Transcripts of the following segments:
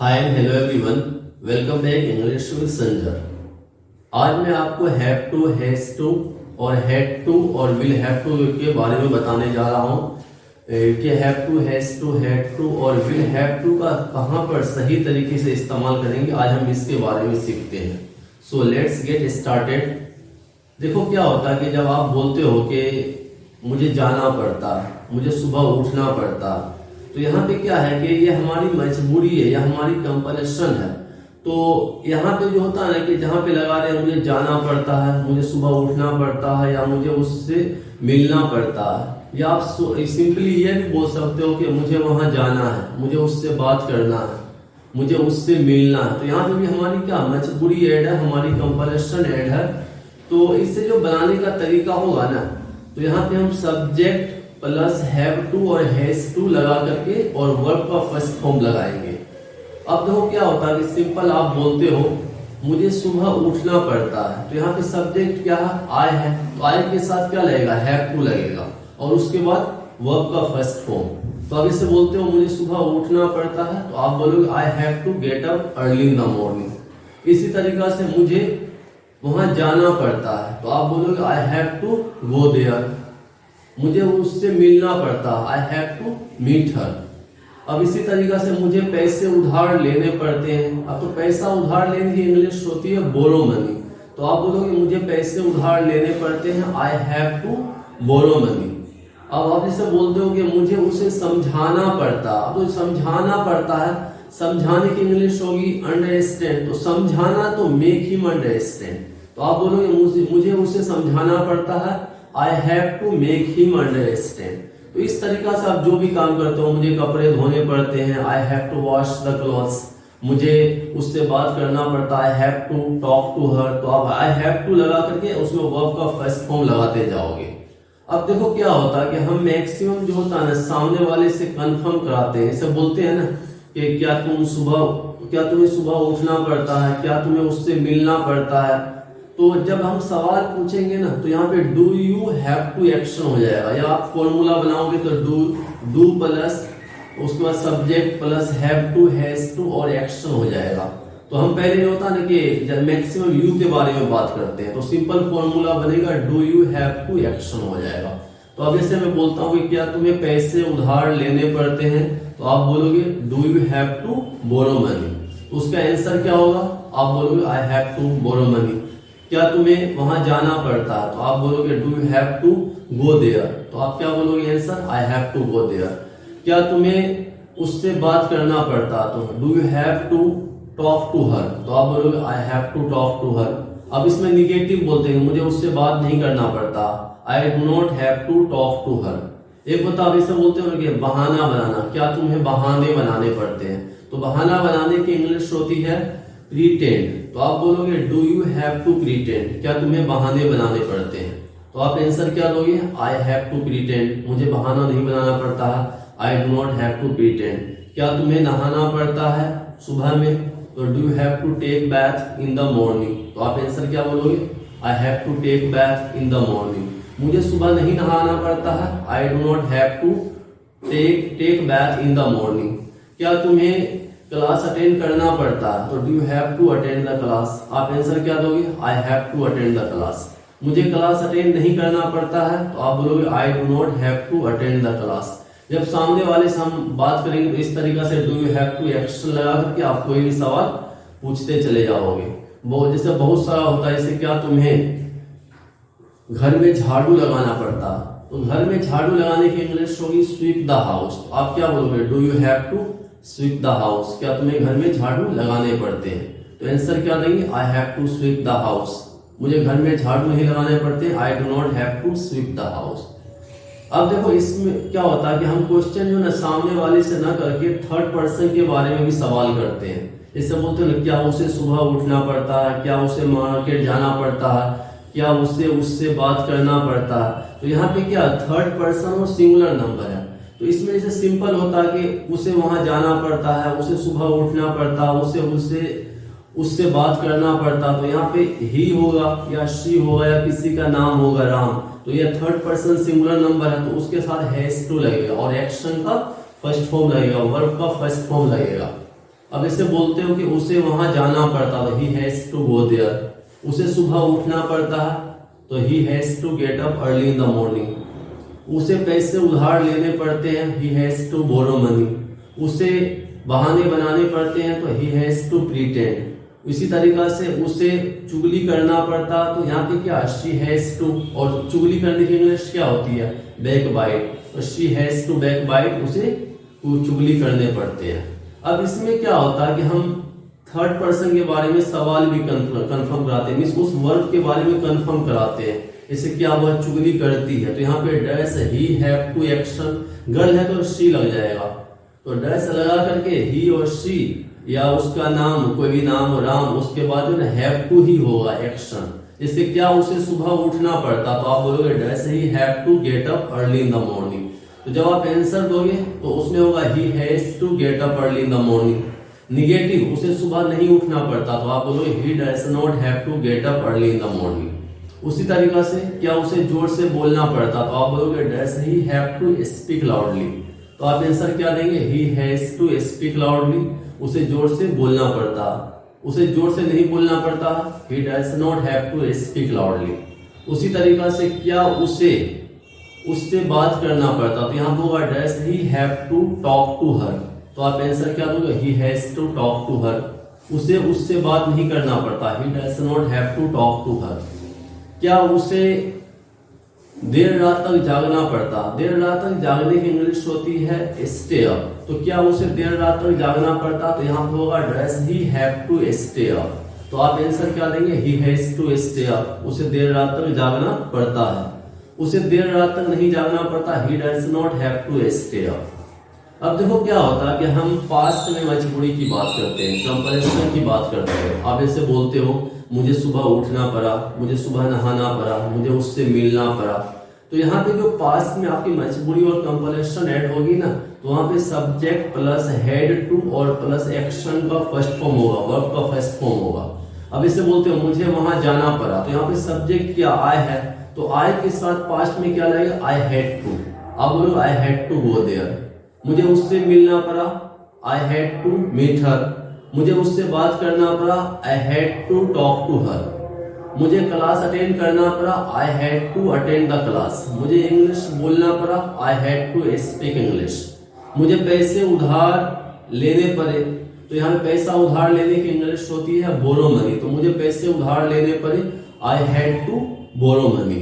Hi hello everyone, welcome back English with Sanjay. आज मैं आपको हैव टू, हैज टू और हैड टू और विल हैव टू के बारे में बताने जा रहा हूँ कि have to, has to, had to और विल हैव टू का कहाँ पर सही तरीके से इस्तेमाल करेंगे। आज हम इसके बारे में सीखते हैं। So let's get started. देखो क्या होता है कि जब आप बोलते हो कि मुझे जाना पड़ता, मुझे सुबह उठना पड़ता, तो यहाँ पे क्या है कि ये हमारी मजबूरी है या हमारी कंपल्शन है। तो यहाँ पे जो होता है ना कि जहाँ पे लगा रहे हैं मुझे जाना पड़ता है, मुझे सुबह उठना पड़ता है या मुझे उससे मिलना पड़ता है, या आप सिंपली ये भी बोल सकते हो कि मुझे वहाँ जाना है, मुझे उससे बात करना है, मुझे उससे मिलना है। तो यहाँ पे भी हमारी क्या मजबूरी ऐड है, हमारी कंपल्शन ऐड है। तो इससे जो बनाने का तरीका होगा ना, तो यहाँ पे हम सब्जेक्ट प्लस हैव टू और हैज टू लगा करके और वर्ब का फर्स्ट फॉर्म लगाएंगे। अब देखो क्या होता है कि सिंपल आप बोलते हो मुझे सुबह उठना पड़ता है, तो यहाँ पे सब्जेक्ट क्या है, आई है, तो आई के साथ क्या लगेगा, हैव टू लगेगा और उसके बाद वर्ब का फर्स्ट फॉर्म। तो अब इसे बोलते हो मुझे सुबह उठना पड़ता है, तो आप बोलोगे I have to get up early in the morning. इसी तरीका से मुझे वहां जाना पड़ता है, तो आप बोलोगे I have to go there. मुझे उससे मिलना पड़ता, I have to meet her. अब इसी तरीका से मुझे पैसे उधार लेने पड़ते हैं। अब तो पैसा उधार लेने की इंग्लिश होती है बोरो मनी, तो आप बोलोगे मुझे पैसे उधार लेने पड़ते हैं, I have to borrow money. अब आप इसे बोलते हो कि मुझे उसे समझाना पड़ता। अब तो समझाना पड़ता है, समझाने की इंग्लिश होगी अंडरस्टैंड, तो समझाना तो मेक हिम अंडरस्टैंड। तो आप बोलोगे मुझे उसे समझाना पड़ता है, I have to make him understand. तो इस तरीका से आप जो भी काम करते हो, मुझे कपड़े धोने पड़ते हैं, I have to wash the clothes, मुझे उससे बात करना पड़ता है, I have to talk to her. तो आप आई हैव टू लगा करके उसमें वर्ब का फर्स्ट फॉर्म लगाते जाओगे। अब देखो क्या होता है कि हम मैक्सिमम जो होता है ना सामने वाले से कंफर्म कराते हैं। इसे बोलते हैं ना कि क्या तुम्हें सुबह उठना पड़ता है, क्या तुम्हें उससे मिलना पड़ता है। तो जब हम सवाल पूछेंगे ना, तो यहाँ पे do you have to action हो जाएगा, या आप फॉर्मूला बनाओगे तो डू प्लस उसके बाद subject plus have to, has to और एक्शन हो जाएगा। तो हम पहले होता ना कि जब मैक्सिमम यू के बारे में बात करते हैं, तो सिंपल फॉर्मूला बनेगा do you have to action हो जाएगा। तो अब जैसे मैं बोलता हूँ कि क्या तुम्हें पैसे उधार लेने पड़ते हैं, तो आप बोलोगे do you have to borrow money. उसका आंसर क्या होगा, आप बोलोगे I have to borrow money. क्या तुम्हें वहां जाना पड़ता है, तो आप बोलोगे do you have to go there. तो आप क्या बोलोगे answer, I have to go there. क्या तुम्हें उससे बात करना पड़ता, तो do you have to talk to her. तो आप बोलोगे I have to talk to her. अब इसमें निगेटिव बोलते हैं, मुझे उससे बात नहीं करना पड़ता, I do not have to talk to her. एक होता, अब इसे बोलते हो कि बहाना बनाना, क्या तुम्हें बहाने बनाने पड़ते हैं। तो बहाना बनाने की इंग्लिश होती है प्रीटेंड। तो आप बोलोगे do you have to pretend, क्या तुम्हें बहाने बनाने पड़ते हैं। तो आप आंसर क्या दोगे, आई हैव टू प्रीटेंड, मुझे बहाना नहीं बनाना पड़ता है, I do not have to pretend. क्या तुम्हें नहाना पड़ता है सुबह में, तो do you have to take bath in the morning. तो आप आंसर क्या बोलोगे, I have to take bath in the morning. मुझे सुबह नहीं नहाना पड़ता है, I do not have to take bath in the morning. क्या तुम्हें क्लास अटेंड करना पड़ता है, तो do you have to attend the class. आप आंसर क्या दोगे, I have to attend the class. मुझे क्लास अटेंड नहीं करना पड़ता है, तो आप बोलोगे I do not have to attend the class. जब सामने वाले से हम बात करेंगे तो इस तरीका से do you have to action लगा करके आप कोई भी सवाल पूछते चले जाओगे। वो जैसे बहुत सारा होता है, जैसे क्या तुम्हें घर में झाड़ू लगाना पड़ता, तो घर में झाड़ू लगाने की इंग्लिश होगी स्वीप द हाउस। तो आप क्या बोलोगे, do you have to sweep the house. क्या तुम्हें घर में झाड़ू लगाने पड़ते हैं, तो आंसर क्या देंगे, I have to sweep the house. मुझे घर में झाड़ू नहीं लगाने पड़ते, I do not have to sweep the house. अब देखो इसमें क्या होता है कि हम क्वेश्चन जो ना सामने वाले से ना करके थर्ड पर्सन के बारे में भी सवाल करते हैं। जैसे बोलते हैं क्या उसे सुबह उठना पड़ता है, क्या उसे मार्केट जाना पड़ता है, क्या उससे बात करना पड़ता है। तो यहाँ पे क्या थर्ड पर्सन और सिंगुलर नंबर है। तो इसमें जैसे सिंपल होता है कि उसे वहां जाना पड़ता है, उसे सुबह उठना पड़ता है, उससे बात करना पड़ता। तो यहाँ पे ही होगा या शी होगा या किसी का नाम होगा राम, तो ये थर्ड पर्सन सिंगुलर नंबर है, तो उसके साथ हैज टू लगेगा और एक्शन का फर्स्ट फॉर्म लगेगा, वर्ब का फर्स्ट फॉर्म लगेगा। अब इससे बोलते हो कि उसे वहां जाना पड़ता है, he has to go there. उसे सुबह उठना पड़ता है, तो he has to get up early in the morning. उसे पैसे उधार लेने पड़ते हैं, he has to borrow money. उसे बहाने बनाने पड़ते हैं, तो ही हैज टू प्रीटेंड। इसी तरीका से उसे चुगली करना पड़ता, तो यहाँ पे क्या, शी हैज टू, और चुगली करने की इंग्लिश क्या होती है, बैक बाइट। तो she has to backbite, उसे चुगली करने पड़ते हैं। अब इसमें क्या होता है कि हम थर्ड पर्सन के बारे में सवाल भी कंफर्म कराते हैं, मीन्स उस वर्ब के बारे में कंफर्म कराते हैं। इससे क्या, वह चुगली करती है, तो यहाँ पे dash he have to action, girl है तो शी लग जाएगा, तो डैश लगा करके ही और शी या उसका नाम, कोई भी नाम राम, उसके बाद जो है हैव टू ही होगा एक्शन। इससे क्या, उसे सुबह उठना पड़ता, तो आप बोलोगे dash he have to get up early in the morning. तो जब आप आंसर दोगे तो उसमें होगा he has to get up early in the morning. Negative, उसे सुबह नहीं उठना पड़ता, तो आप बोलोगे he dash not have to get up early in the morning. उसी तरीका से क्या, उसे जोर से बोलना पड़ता, तो आप बोलोगे dash he have to speak loudly. तो आप आंसर क्या देंगे, he has to speak loudly, उसे जोर से बोलना पड़ता। उसे जोर से नहीं बोलना पड़ता, he dash not have to speak loudly. उसी तरीका से क्या, उससे बात करना पड़ता, तो यहाँ होगा dash he have to talk to her. तो आप आंसर क्या दोगे, he has to talk to her, उसे उससे बात नहीं करना पड़ता, he dash not have to talk to her. क्या, उसे देर रात तक जागना पड़ता, देर रात तक जागने की इंग्लिश होती है स्टे अप। तो क्या उसे देर रात तक जागना पड़ता, तो यहाँ होगा dash he have to stay up. तो आप आंसर क्या देंगे, he has to stay up, उसे देर रात तक जागना पड़ता है। उसे देर रात तक नहीं जागना पड़ता, he dash not have to stay up. अब देखो क्या होता है कि हम पास्ट में मजबूरी की बात करते हैं, कंपैरिजन की बात करते हैं। आप ऐसे बोलते हो, मुझे सुबह उठना पड़ा, मुझे सुबह नहाना पड़ा, मुझे उससे मिलना पड़ा। तो यहाँ पे जो पास्ट में आपकी मजबूरी और कंपैरिजन ऐड होगी ना, तो वहाँ पे सब्जेक्ट प्लस हेड टू और प्लस एक्शन का फर्स्ट फॉर्म होगा, वर्ब का फर्स्ट फॉर्म होगा। अब इसे बोलते हो मुझे वहां जाना पड़ा, तो यहाँ पे सब्जेक्ट क्या, आई है, तो आई के साथ पास्ट में क्या लगेगा, आई हैड टू। अब बोलो I had to go there. मुझे उससे मिलना पड़ा, I had to meet her. मुझे उससे बात करना पड़ा, I had to talk to her. मुझे क्लास अटेंड करना पड़ा, I had to attend the class. मुझे इंग्लिश बोलना पड़ा, I had to speak English. मुझे पैसे उधार लेने पड़े, तो यहाँ पे पैसा उधार लेने की इंग्लिश होती है बोरो मनी, तो मुझे पैसे उधार लेने पड़े, I had to borrow money.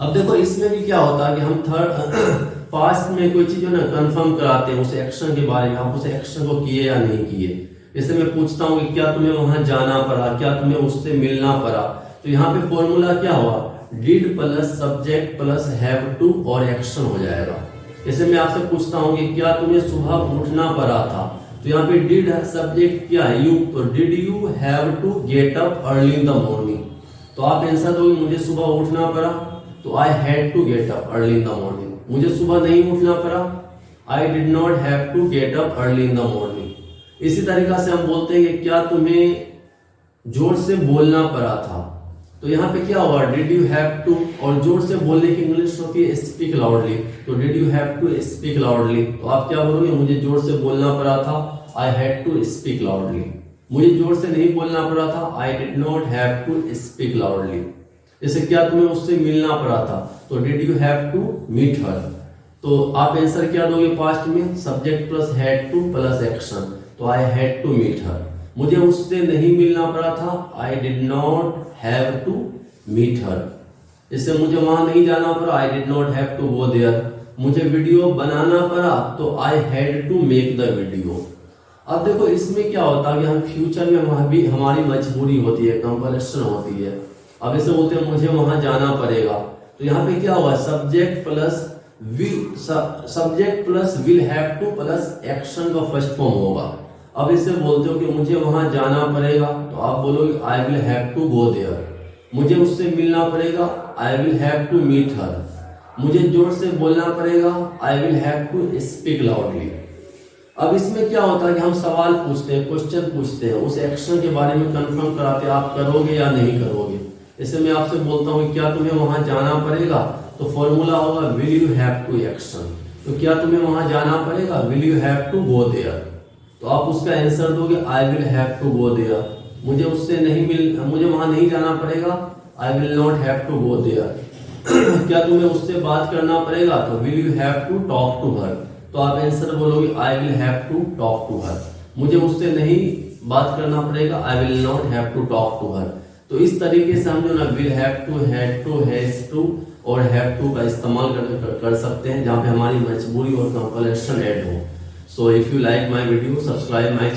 अब देखो इसमें भी क्या होता है कि हम थर्ड पास्ट में कोई चीज ना कंफर्म कराते हैं, उस एक्शन के बारे में, आप उस एक्शन को किए या नहीं किए। जैसे मैं पूछता हूँ कि क्या तुम्हें वहां जाना पड़ा, क्या तुम्हें उससे मिलना पड़ा, तो यहाँ पे फॉर्मूला क्या हुआ, did plus subject plus have to और एक्शन हो जाएगा। जैसे मैं आपसे पूछता हूँ कि क्या तुम्हें सुबह उठना पड़ा था, तो यहाँ पे डिड है, सब्जेक्ट क्या है, यू, तो did you have to get up early in the morning. तो आप आंसर दोगे मुझे सुबह उठना पड़ा, तो I had to get up early in the morning. मुझे सुबह नहीं उठना पड़ा, I did not have to get up early in the morning. इसी तरीका से हम बोलते हैं कि क्या तुम्हें जोर से बोलना पड़ा था, तो यहाँ पे क्या हुआ, डिड यू हैव टू, और जोर से बोलने की इंग्लिश होती है स्पीक लाउडली, तो did you have to speak loudly. तो आप क्या बोलोगे, मुझे जोर से बोलना पड़ा था, I had to speak loudly. मुझे जोर से नहीं बोलना पड़ा था, I did not have to speak loudly. जैसे क्या तुम्हें उससे मिलना पड़ा था, तो did you have to meet her. तो आप आंसर क्या दोगे पास्ट में, subject plus had to plus action, तो I had to meet her. मुझे उससे नहीं मिलना पड़ा था, I did not have to meet her. इससे मुझे वहां नहीं जाना पड़ा, I did not have to go there. मुझे वीडियो बनाना पड़ा, तो I had to make the video. अब देखो इसमें क्या होता है कि हम फ्यूचर में वहां भी हमारी मजबूरी होती है, कंपल्शन होती है। अब ऐसे बोलते हैं मुझे वहां जाना पड़ेगा, तो यहाँ पे क्या हुआ, subject plus will have to plus action का फर्स्ट फॉर्म होगा। अब इससे बोलते हो कि मुझे वहां जाना पड़ेगा, तो आप बोलोगे I will have to go there. मुझे उससे मिलना पड़ेगा, I will have to meet her. मुझे जोर से बोलना पड़ेगा, I will have to speak loudly. अब इसमें क्या होता है कि हम सवाल पूछते हैं, क्वेश्चन पूछते हैं, उस एक्शन के बारे में कंफर्म कराते हैं, आप करोगे या नहीं करोगे। जैसे मैं आपसे बोलता हूँ क्या तुम्हें वहां जाना पड़ेगा, तो फॉर्मूला होगा will you have to action. तो क्या तुम्हें वहां जाना पड़ेगा, will you have to go there. तो आप उसका आंसर दोगे I will have to go there, मुझे वहां नहीं जाना पड़ेगा, I will not have to go there. क्या तुम्हें उससे बात करना पड़ेगा, तो will you have to talk to her, तो आप आंसर बोलोगे I will have to talk to her, मुझे उससे नहीं बात करना पड़ेगा, I will not have to talk to her. तो इस तरीके से हम जो ना will have to, had to, has to और हैव टू का इस्तेमाल कर सकते हैं जहां पे हमारी मजबूरी और कंपल्शन ऐड हो। So if you like my video, subscribe my